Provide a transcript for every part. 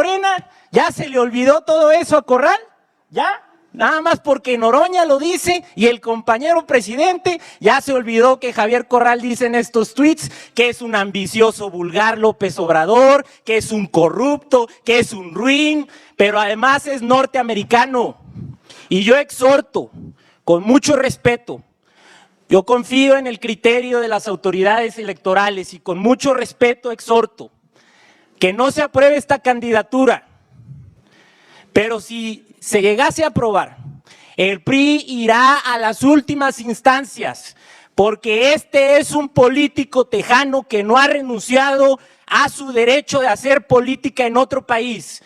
Morena? ¿Ya se le olvidó todo eso a Corral? ¿Ya? Nada más porque Noroña lo dice y el compañero presidente ya se olvidó que Javier Corral dice en estos tweets que es un ambicioso vulgar López Obrador, que es un corrupto, que es un ruin, pero además es norteamericano. Y yo exhorto, con mucho respeto, yo confío en el criterio de las autoridades electorales y con mucho respeto exhorto que no se apruebe esta candidatura, pero si se llegase a aprobar, el PRI irá a las últimas instancias, porque este es un político tejano que no ha renunciado a su derecho de hacer política en otro país.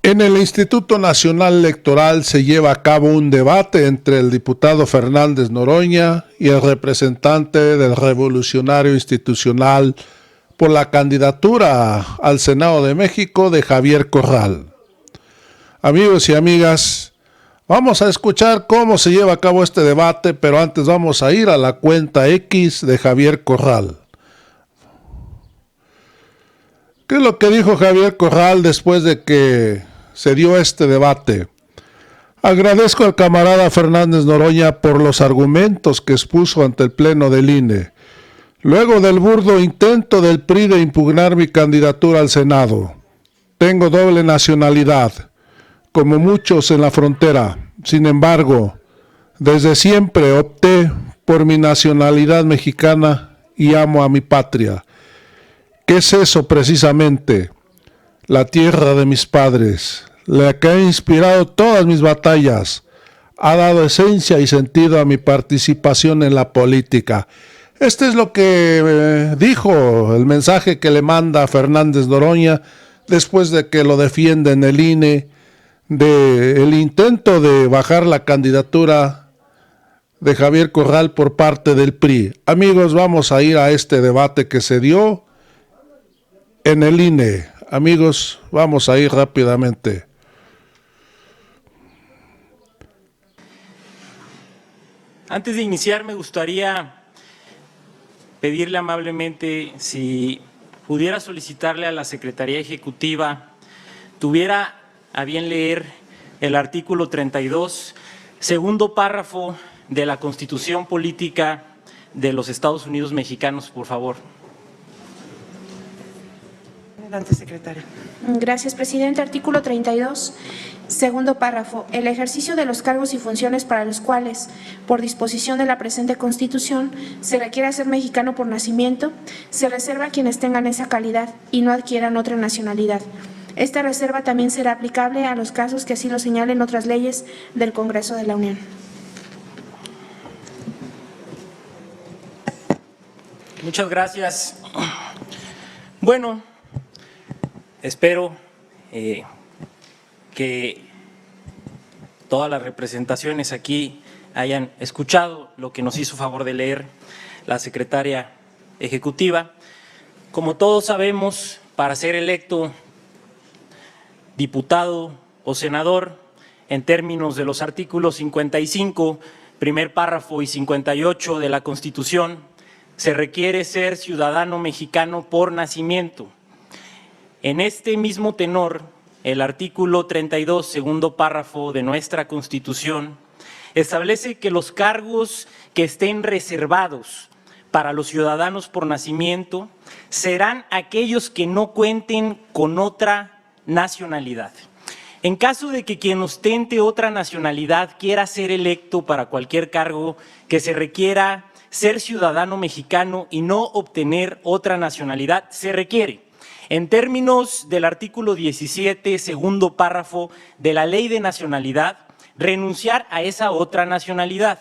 En el Instituto Nacional Electoral se lleva a cabo un debate entre el diputado Fernández Noroña y el representante del Revolucionario Institucional por la candidatura al Senado de México de Javier Corral. Amigos y amigas, vamos a escuchar cómo se lleva a cabo este debate, pero antes vamos a ir a la cuenta X de Javier Corral. ¿Qué es lo que dijo Javier Corral después de que se dio este debate? Agradezco al camarada Fernández Noroña por los argumentos que expuso ante el Pleno del INE, luego del burdo intento del PRI de impugnar mi candidatura al Senado. Tengo doble nacionalidad, como muchos en la frontera. Sin embargo, desde siempre opté por mi nacionalidad mexicana y amo a mi patria. ¿Qué es eso precisamente? La tierra de mis padres, la que ha inspirado todas mis batallas, ha dado esencia y sentido a mi participación en la política. Este es lo que dijo, el mensaje que le manda Fernández Noroña después de que lo defiende en el INE, del intento de bajar la candidatura de Javier Corral por parte del PRI. Amigos, vamos a ir a este debate que se dio en el INE. Amigos, vamos a ir rápidamente. Antes de iniciar, me gustaría pedirle amablemente si pudiera solicitarle a la Secretaría Ejecutiva, tuviera a bien leer el artículo 32, segundo párrafo de la Constitución Política de los Estados Unidos Mexicanos, por favor. Adelante, secretaria. Gracias, presidente. Artículo 32, segundo párrafo. El ejercicio de los cargos y funciones para los cuales, por disposición de la presente Constitución, se requiere ser mexicano por nacimiento, se reserva a quienes tengan esa calidad y no adquieran otra nacionalidad. Esta reserva también será aplicable a los casos que así lo señalen otras leyes del Congreso de la Unión. Muchas gracias. Bueno, espero que todas las representaciones aquí hayan escuchado lo que nos hizo favor de leer la secretaria ejecutiva. Como todos sabemos, para ser electo diputado o senador, en términos de los artículos 55, primer párrafo y 58 de la Constitución, se requiere ser ciudadano mexicano por nacimiento. En este mismo tenor, el artículo 32, segundo párrafo de nuestra Constitución, establece que los cargos que estén reservados para los ciudadanos por nacimiento serán aquellos que no cuenten con otra nacionalidad. En caso de que quien ostente otra nacionalidad quiera ser electo para cualquier cargo que se requiera ser ciudadano mexicano y no obtener otra nacionalidad, se requiere, en términos del artículo 17, segundo párrafo de la Ley de Nacionalidad, renunciar a esa otra nacionalidad.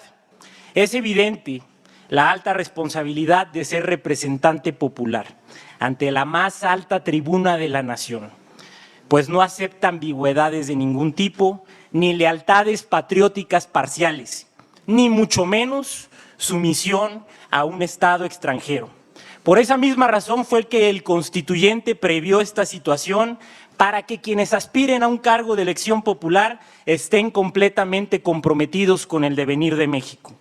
Es evidente la alta responsabilidad de ser representante popular ante la más alta tribuna de la nación, pues no acepta ambigüedades de ningún tipo, ni lealtades patrióticas parciales, ni mucho menos sumisión a un Estado extranjero. Por esa misma razón fue que el constituyente previó esta situación para que quienes aspiren a un cargo de elección popular estén completamente comprometidos con el devenir de México.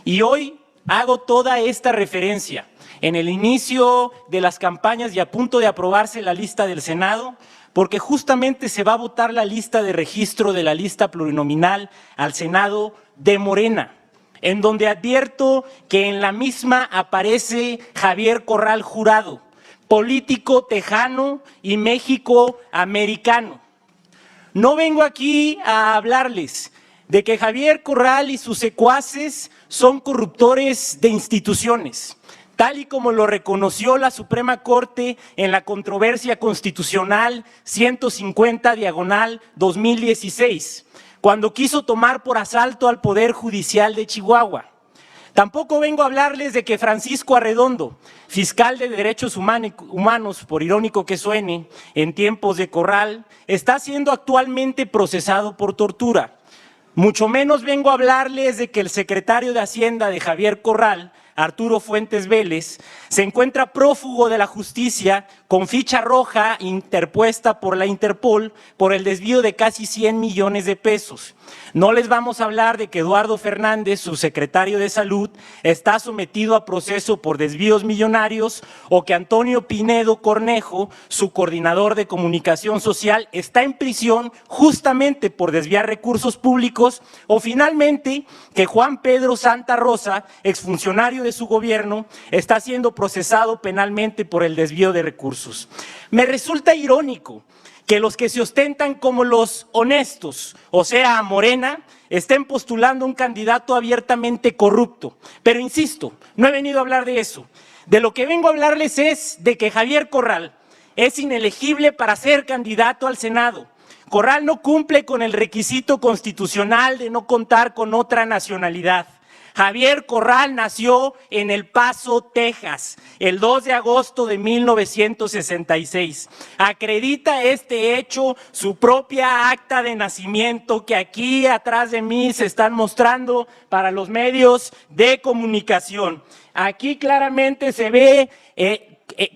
Y hoy hago toda esta referencia en el inicio de las campañas y a punto de aprobarse la lista del Senado, porque justamente se va a votar la lista de registro de la lista plurinominal al Senado de Morena, en donde advierto que en la misma aparece Javier Corral Jurado, político tejano y México-americano. No vengo aquí a hablarles de que Javier Corral y sus secuaces son corruptores de instituciones, tal y como lo reconoció la Suprema Corte en la controversia constitucional 150/2016, cuando quiso tomar por asalto al Poder Judicial de Chihuahua. Tampoco vengo a hablarles de que Francisco Arredondo, fiscal de Derechos Humanos, por irónico que suene, en tiempos de Corral, está siendo actualmente procesado por tortura. Mucho menos vengo a hablarles de que el secretario de Hacienda de Javier Corral, Arturo Fuentes Vélez, se encuentra prófugo de la justicia con ficha roja interpuesta por la Interpol por el desvío de casi 100 millones de pesos. No les vamos a hablar de que Eduardo Fernández, su secretario de Salud, está sometido a proceso por desvíos millonarios, o que Antonio Pinedo Cornejo, su coordinador de comunicación social, está en prisión justamente por desviar recursos públicos, o finalmente que Juan Pedro Santa Rosa, exfuncionario de su gobierno, está siendo procesado penalmente por el desvío de recursos. Me resulta irónico que los que se ostentan como los honestos, o sea, Morena, estén postulando un candidato abiertamente corrupto. Pero insisto, no he venido a hablar de eso. De lo que vengo a hablarles es de que Javier Corral es inelegible para ser candidato al Senado. Corral no cumple con el requisito constitucional de no contar con otra nacionalidad. Javier Corral nació en El Paso, Texas, el 2 de agosto de 1966. Acredita este hecho su propia acta de nacimiento, que aquí atrás de mí se están mostrando para los medios de comunicación. Aquí claramente se ve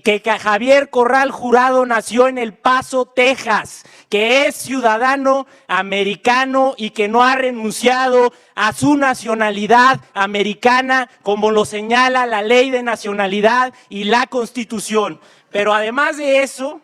que Javier Corral Jurado nació en El Paso, Texas, que es ciudadano americano y que no ha renunciado a su nacionalidad americana, como lo señala la Ley de Nacionalidad y la Constitución. Pero además de eso,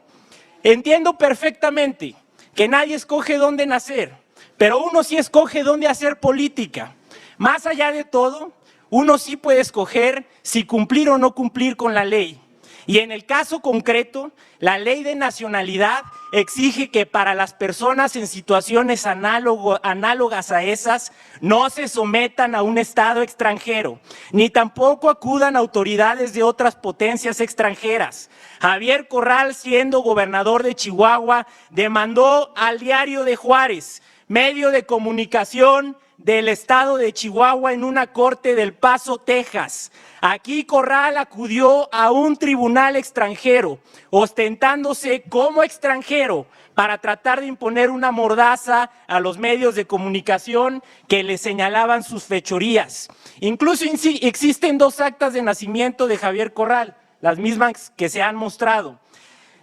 entiendo perfectamente que nadie escoge dónde nacer, pero uno sí escoge dónde hacer política. Más allá de todo, uno sí puede escoger si cumplir o no cumplir con la ley. Y en el caso concreto, la Ley de Nacionalidad exige que para las personas en situaciones análogas a esas no se sometan a un Estado extranjero, ni tampoco acudan autoridades de otras potencias extranjeras. Javier Corral, siendo gobernador de Chihuahua, demandó al Diario de Juárez, medio de comunicación del estado de Chihuahua, en una corte del Paso, Texas. Aquí Corral acudió a un tribunal extranjero, ostentándose como extranjero, para tratar de imponer una mordaza a los medios de comunicación que le señalaban sus fechorías. Incluso existen 2 actas de nacimiento de Javier Corral, las mismas que se han mostrado,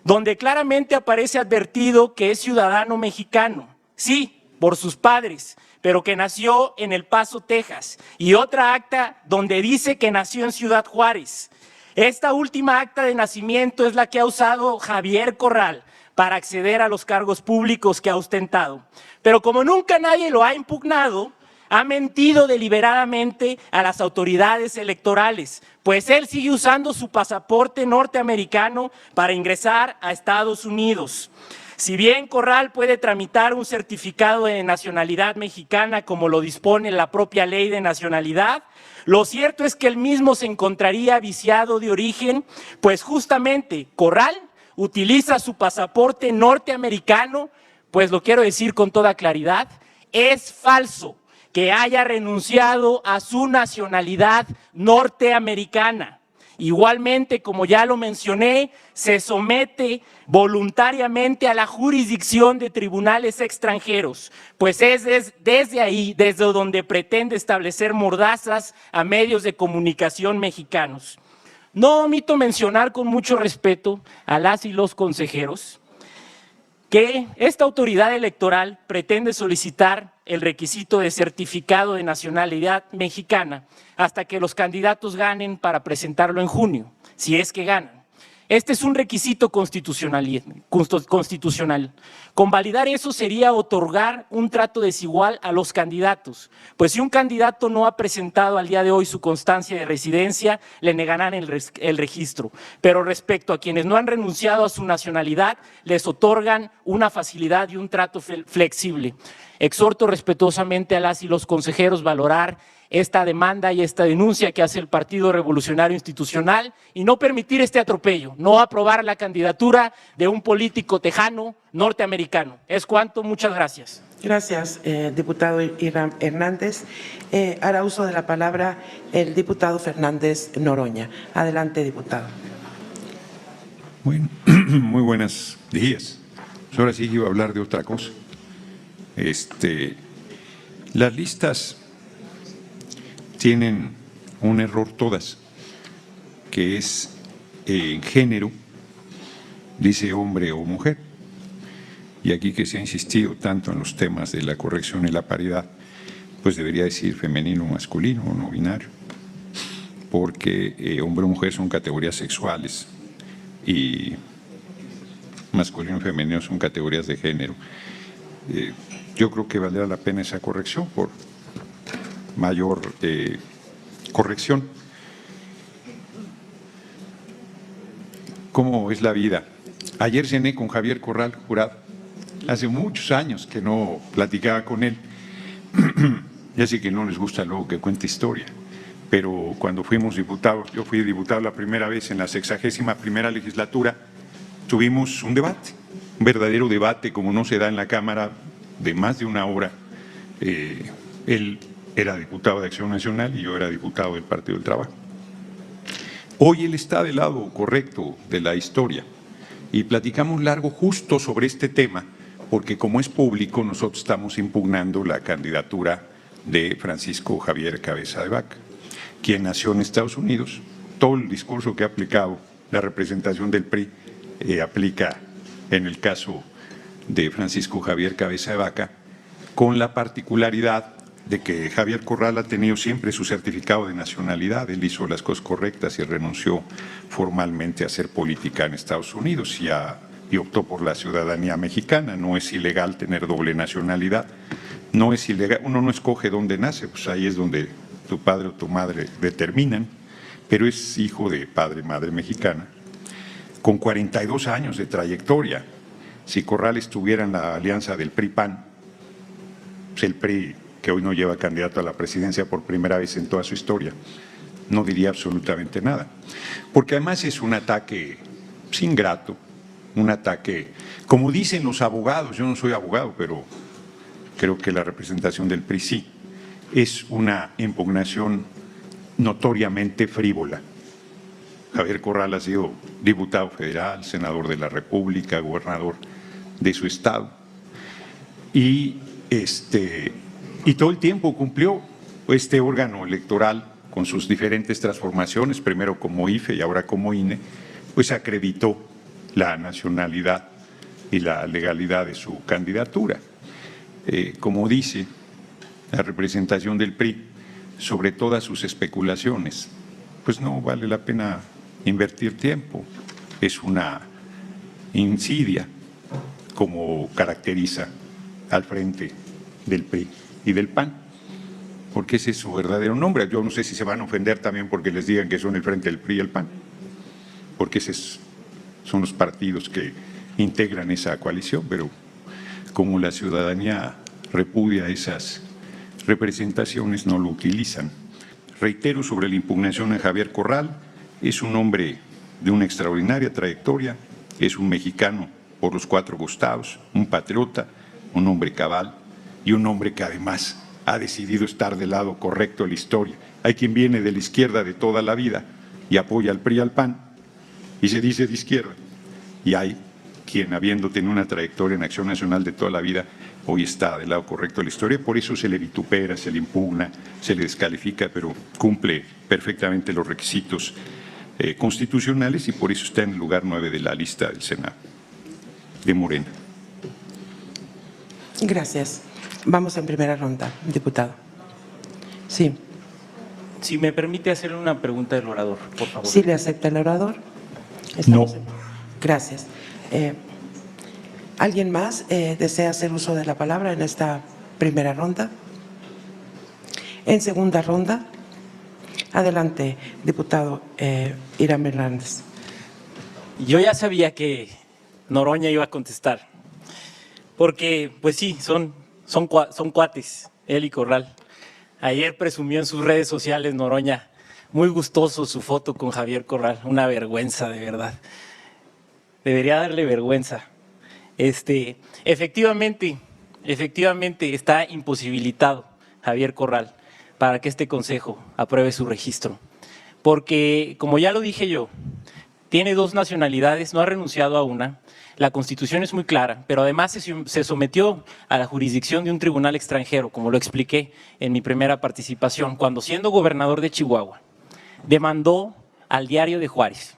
donde claramente aparece advertido que es ciudadano mexicano, sí, por sus padres, pero que nació en El Paso, Texas, y otra acta donde dice que nació en Ciudad Juárez. Esta última acta de nacimiento es la que ha usado Javier Corral para acceder a los cargos públicos que ha ostentado. Pero como nunca nadie lo ha impugnado, ha mentido deliberadamente a las autoridades electorales, pues él sigue usando su pasaporte norteamericano para ingresar a Estados Unidos. Si bien Corral puede tramitar un certificado de nacionalidad mexicana, como lo dispone la propia Ley de Nacionalidad, lo cierto es que él mismo se encontraría viciado de origen, pues justamente Corral utiliza su pasaporte norteamericano, pues lo quiero decir con toda claridad, es falso que haya renunciado a su nacionalidad norteamericana. Igualmente, como ya lo mencioné, se somete voluntariamente a la jurisdicción de tribunales extranjeros, pues es desde ahí, desde donde pretende establecer mordazas a medios de comunicación mexicanos. No omito mencionar con mucho respeto a las y los consejeros que esta autoridad electoral pretende solicitar el requisito de certificado de nacionalidad mexicana hasta que los candidatos ganen para presentarlo en junio, si es que ganan. Este es un requisito constitucional. Convalidar eso sería otorgar un trato desigual a los candidatos, pues si un candidato no ha presentado al día de hoy su constancia de residencia, le negarán el registro. Pero respecto a quienes no han renunciado a su nacionalidad, les otorgan una facilidad y un trato flexible. Exhorto respetuosamente a las y los consejeros valorar esta demanda y esta denuncia que hace el Partido Revolucionario Institucional y no permitir este atropello, no aprobar la candidatura de un político tejano norteamericano. Es cuanto, muchas gracias. Gracias, diputado Irán Hernández. Hará uso de la palabra el diputado Fernández Noroña. Adelante, diputado. Bueno, muy buenos días. Ahora sí iba a hablar de otra cosa. Las listas tienen un error todas, que es en género, dice hombre o mujer. Y aquí que se ha insistido tanto en los temas de la corrección y la paridad, pues debería decir femenino o masculino o no binario, porque hombre o mujer son categorías sexuales y masculino y femenino son categorías de género. Yo creo que valdría la pena esa corrección por mayor corrección. ¿Cómo es la vida? Ayer cené con Javier Corral Jurado. Hace muchos años que no platicaba con él. Ya sé que no les gusta luego que cuente historia, pero cuando fuimos diputados, yo fui diputado la primera vez en la 61ª legislatura, tuvimos un debate, un verdadero debate como no se da en la Cámara, de más de una hora. Él era diputado de Acción Nacional y yo era diputado del Partido del Trabajo. Hoy él está del lado correcto de la historia y platicamos largo justo sobre este tema, porque como es público, nosotros estamos impugnando la candidatura de Francisco Javier Cabeza de Vaca, quien nació en Estados Unidos. Todo el discurso que ha aplicado la representación del PRI aplica en el caso de Francisco Javier Cabeza de Vaca, con la particularidad de que Javier Corral ha tenido siempre su certificado de nacionalidad. Él hizo las cosas correctas y renunció formalmente a hacer política en Estados Unidos y optó por la ciudadanía mexicana. No es ilegal tener doble nacionalidad, no es ilegal, uno no escoge dónde nace, pues ahí es donde tu padre o tu madre determinan, pero es hijo de padre y madre mexicana, con 42 años de trayectoria. Si Corral estuviera en la alianza del PRI-PAN, pues el PRI, que hoy no lleva candidato a la presidencia por primera vez en toda su historia, no diría absolutamente nada. Porque además es un ataque ingrato, un ataque, como dicen los abogados, yo no soy abogado, pero creo que la representación del PRI sí, es una impugnación notoriamente frívola. Javier Corral ha sido diputado federal, senador de la República, gobernador de su estado, y todo el tiempo cumplió este órgano electoral con sus diferentes transformaciones, primero como IFE y ahora como INE, pues acreditó la nacionalidad y la legalidad de su candidatura. Como dice la representación del PRI sobre todas sus especulaciones, pues no vale la pena invertir tiempo, es una insidia como caracteriza al frente del PRI y del PAN, porque ese es su verdadero nombre. Yo no sé si se van a ofender también porque les digan que son el frente del PRI y el PAN, porque esos son los partidos que integran esa coalición, pero como la ciudadanía repudia esas representaciones, no lo utilizan. Reitero sobre la impugnación de Javier Corral, es un hombre de una extraordinaria trayectoria, es un mexicano por los cuatro costados, un patriota, un hombre cabal y un hombre que además ha decidido estar del lado correcto de la historia. Hay quien viene de la izquierda de toda la vida y apoya al PRI y al PAN y se dice de izquierda. Y hay quien, habiendo tenido una trayectoria en Acción Nacional de toda la vida, hoy está del lado correcto de la historia. Por eso se le vitupera, se le impugna, se le descalifica, pero cumple perfectamente los requisitos constitucionales y por eso está en el lugar 9 de la lista del Senado de Morena. Gracias. Vamos en primera ronda, diputado. Sí. Si me permite hacerle una pregunta del orador, por favor. ¿Sí le acepta el orador? No. Gracias. ¿Alguien más desea hacer uso de la palabra en esta primera ronda? En segunda ronda, adelante, diputado Hiram Hernández. Yo ya sabía que Noroña iba a contestar, porque pues sí, son cuates, él y Corral. Ayer presumió en sus redes sociales Noroña, muy gustoso su foto con Javier Corral, una vergüenza de verdad. Debería darle vergüenza. Efectivamente está imposibilitado Javier Corral para que este consejo apruebe su registro. Porque, como ya lo dije yo, tiene 2 nacionalidades, no ha renunciado a una. La Constitución es muy clara, pero además se sometió a la jurisdicción de un tribunal extranjero, como lo expliqué en mi primera participación, cuando siendo gobernador de Chihuahua, demandó al Diario de Juárez.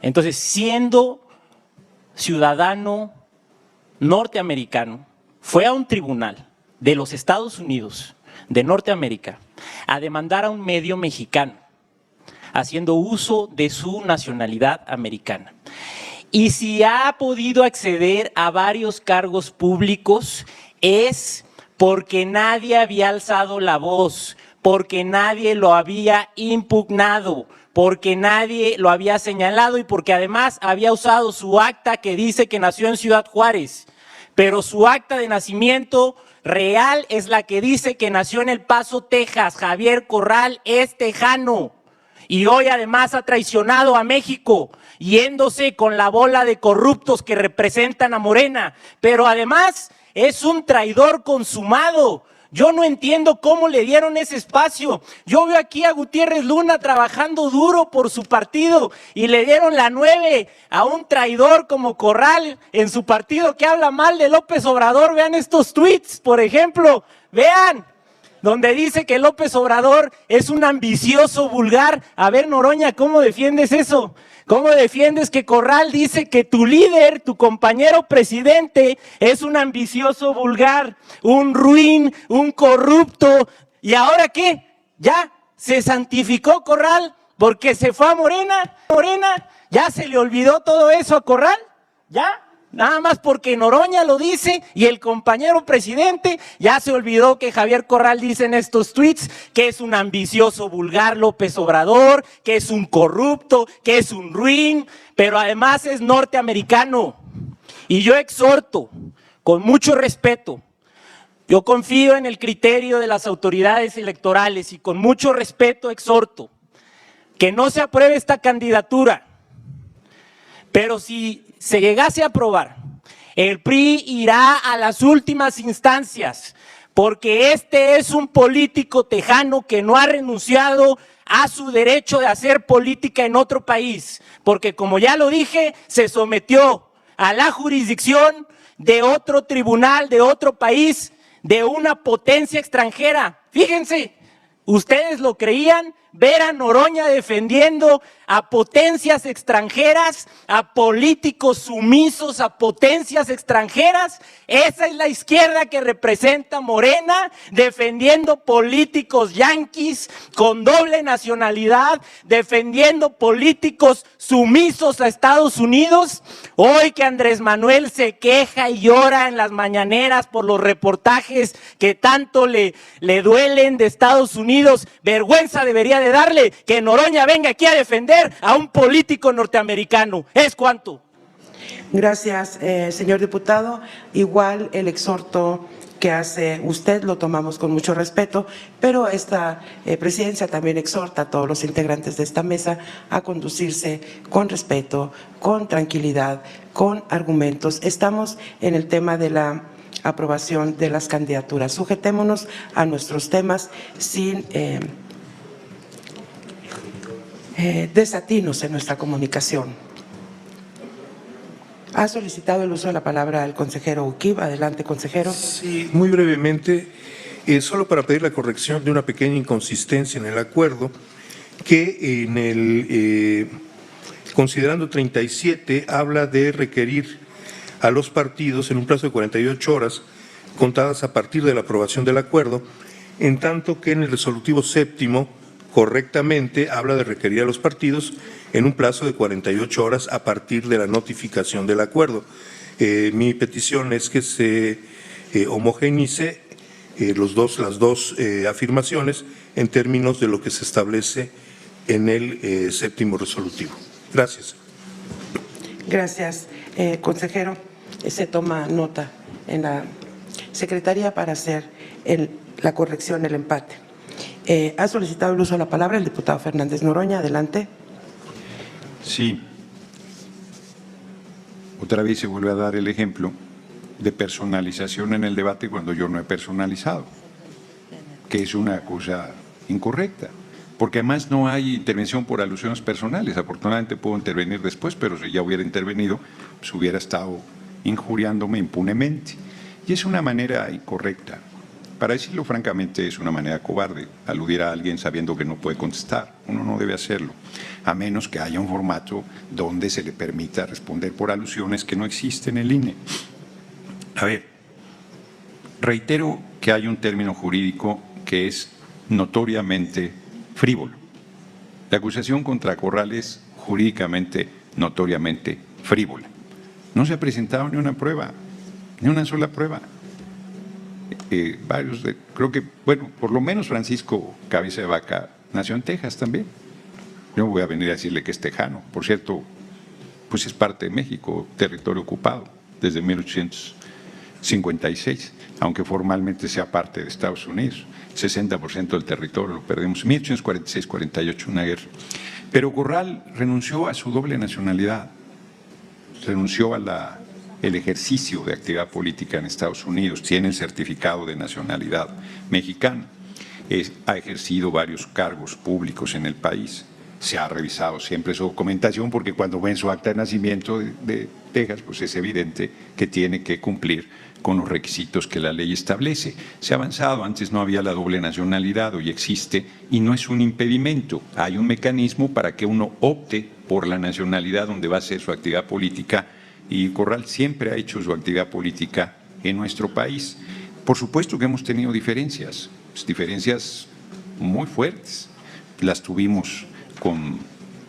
Entonces, siendo ciudadano norteamericano, fue a un tribunal de los Estados Unidos, de Norteamérica, a demandar a un medio mexicano, haciendo uso de su nacionalidad americana. Y si ha podido acceder a varios cargos públicos es porque nadie había alzado la voz, porque nadie lo había impugnado, porque nadie lo había señalado y porque además había usado su acta que dice que nació en Ciudad Juárez, pero su acta de nacimiento real es la que dice que nació en El Paso, Texas. Javier Corral es tejano y hoy además ha traicionado a México, yéndose con la bola de corruptos que representan a Morena, pero además es un traidor consumado. Yo no entiendo cómo le dieron ese espacio. Yo veo aquí a Gutiérrez Luna trabajando duro por su partido y le dieron la 9 a un traidor como Corral en su partido que habla mal de López Obrador. Vean estos tweets, por ejemplo, vean, donde dice que López Obrador es un ambicioso vulgar. A ver, Noroña, ¿cómo defiendes eso? ¿Cómo defiendes que Corral dice que tu líder, tu compañero presidente, es un ambicioso vulgar, un ruin, un corrupto? ¿Y ahora qué? ¿Ya se santificó Corral porque se fue a Morena? ¿Ya se le olvidó todo eso a Corral? ¿Ya? Nada más porque Noroña lo dice y el compañero presidente ya se olvidó que Javier Corral dice en estos tweets que es un ambicioso vulgar López Obrador, que es un corrupto, que es un ruin, pero además es norteamericano. Y yo exhorto, con mucho respeto, yo confío en el criterio de las autoridades electorales y con mucho respeto exhorto que no se apruebe esta candidatura, pero si se llegase a aprobar, el PRI irá a las últimas instancias, porque este es un político tejano que no ha renunciado a su derecho de hacer política en otro país, porque como ya lo dije, se sometió a la jurisdicción de otro tribunal, de otro país, de una potencia extranjera. Fíjense, ¿ustedes lo creían? Ver a Noroña defendiendo a potencias extranjeras, a políticos sumisos a potencias extranjeras. Esa es la izquierda que representa Morena, defendiendo políticos yanquis con doble nacionalidad, defendiendo políticos sumisos a Estados Unidos. Hoy que Andrés Manuel se queja y llora en las mañaneras por los reportajes que tanto le duelen de Estados Unidos, vergüenza debería de darle que Noroña venga aquí a defender a un político norteamericano. ¿Es cuánto? Gracias, señor diputado. Igual el exhorto que hace usted lo tomamos con mucho respeto, pero esta presidencia también exhorta a todos los integrantes de esta mesa a conducirse con respeto, con tranquilidad, con argumentos. Estamos en el tema de la aprobación de las candidaturas. Sujetémonos a nuestros temas sin desatinos en nuestra comunicación. Ha solicitado el uso de la palabra el consejero Uquib. Adelante, consejero. Sí, muy brevemente, solo para pedir la corrección de una pequeña inconsistencia en el acuerdo, que en el considerando 37 habla de requerir a los partidos en un plazo de 48 horas contadas a partir de la aprobación del acuerdo, en tanto que en el resolutivo séptimo correctamente habla de requerir a los partidos en un plazo de 48 horas a partir de la notificación del acuerdo. Mi petición es que se homogeneice las dos afirmaciones en términos de lo que se establece en el séptimo resolutivo. Gracias. Gracias, consejero. Se toma nota en la Secretaría para hacer la corrección, el empate. Ha solicitado el uso de la palabra el diputado Fernández Noroña. Adelante. Sí. Otra vez se vuelve a dar el ejemplo de personalización en el debate cuando yo no he personalizado, que es una cosa incorrecta, porque además no hay intervención por alusiones personales. Afortunadamente puedo intervenir después, pero si ya hubiera intervenido, pues hubiera estado injuriándome impunemente. Y es una manera incorrecta. Para decirlo francamente, es una manera cobarde aludir a alguien sabiendo que no puede contestar. Uno no debe hacerlo, a menos que haya un formato donde se le permita responder por alusiones que no existen en el INE. A ver, reitero que hay un término jurídico que es notoriamente frívolo. La acusación contra Corral es jurídicamente, notoriamente frívola. No se ha presentado ni una prueba, ni una sola prueba. Creo que, bueno, por lo menos Francisco Cabeza de Vaca nació en Texas también. Yo voy a venir a decirle que es tejano. Por cierto, pues es parte de México, territorio ocupado desde 1856, aunque formalmente sea parte de Estados Unidos. 60% del territorio lo perdimos. 1846-48, una guerra. Pero Corral renunció a su doble nacionalidad, renunció a el ejercicio de actividad política en Estados Unidos, tiene el certificado de nacionalidad mexicana, ha ejercido varios cargos públicos en el país, se ha revisado siempre su documentación porque cuando ven su acta de nacimiento de Texas, pues es evidente que tiene que cumplir con los requisitos que la ley establece. Se ha avanzado, antes no había la doble nacionalidad, hoy existe y no es un impedimento, hay un mecanismo para que uno opte por la nacionalidad donde va a hacer su actividad política. Y Corral siempre ha hecho su actividad política en nuestro país. Por supuesto que hemos tenido diferencias muy fuertes. Las tuvimos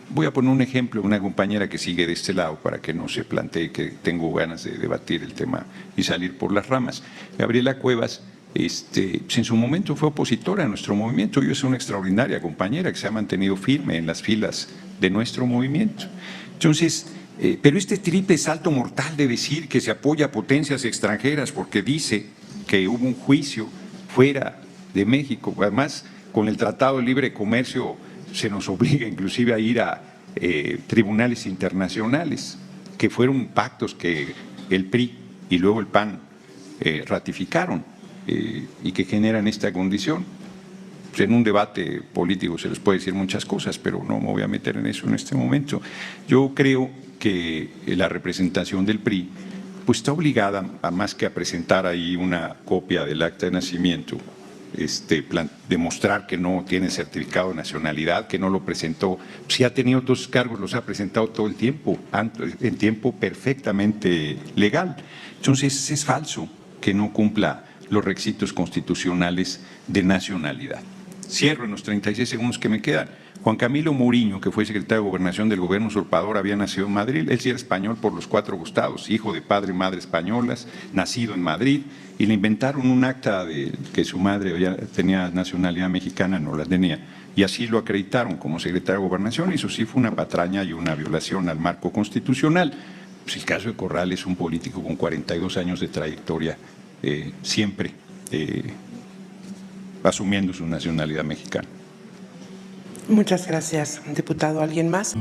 voy a poner un ejemplo, una compañera que sigue de este lado para que no se plantee que tengo ganas de debatir el tema y salir por las ramas. Gabriela Cuevas, en su momento fue opositora a nuestro movimiento y es una extraordinaria compañera que se ha mantenido firme en las filas de nuestro movimiento. Entonces, pero este triple salto mortal de decir que se apoya a potencias extranjeras porque dice que hubo un juicio fuera de México, además con el Tratado de Libre Comercio se nos obliga inclusive a ir a tribunales internacionales, que fueron pactos que el PRI y luego el PAN ratificaron y que generan esta condición. Pues en un debate político se les puede decir muchas cosas, pero no me voy a meter en eso en este momento. Yo creo que la representación del PRI pues está obligada a más que a presentar ahí una copia del acta de nacimiento, demostrar que no tiene certificado de nacionalidad, que no lo presentó. Si ha tenido otros cargos, los ha presentado todo el tiempo, en tiempo perfectamente legal. Entonces es falso que no cumpla los requisitos constitucionales de nacionalidad. Cierro en los 36 segundos que me quedan. Juan Camilo Muriño, que fue secretario de Gobernación del gobierno usurpador, había nacido en Madrid. Él sí era español por los 4 costados, hijo de padre y madre españolas, nacido en Madrid, y le inventaron un acta de que su madre tenía nacionalidad mexicana, no la tenía, y así lo acreditaron como secretario de Gobernación, y eso sí fue una patraña y una violación al marco constitucional. Pues el caso de Corral es un político con 42 años de trayectoria, siempre asumiendo su nacionalidad mexicana. Muchas gracias, diputado. ¿Alguien más?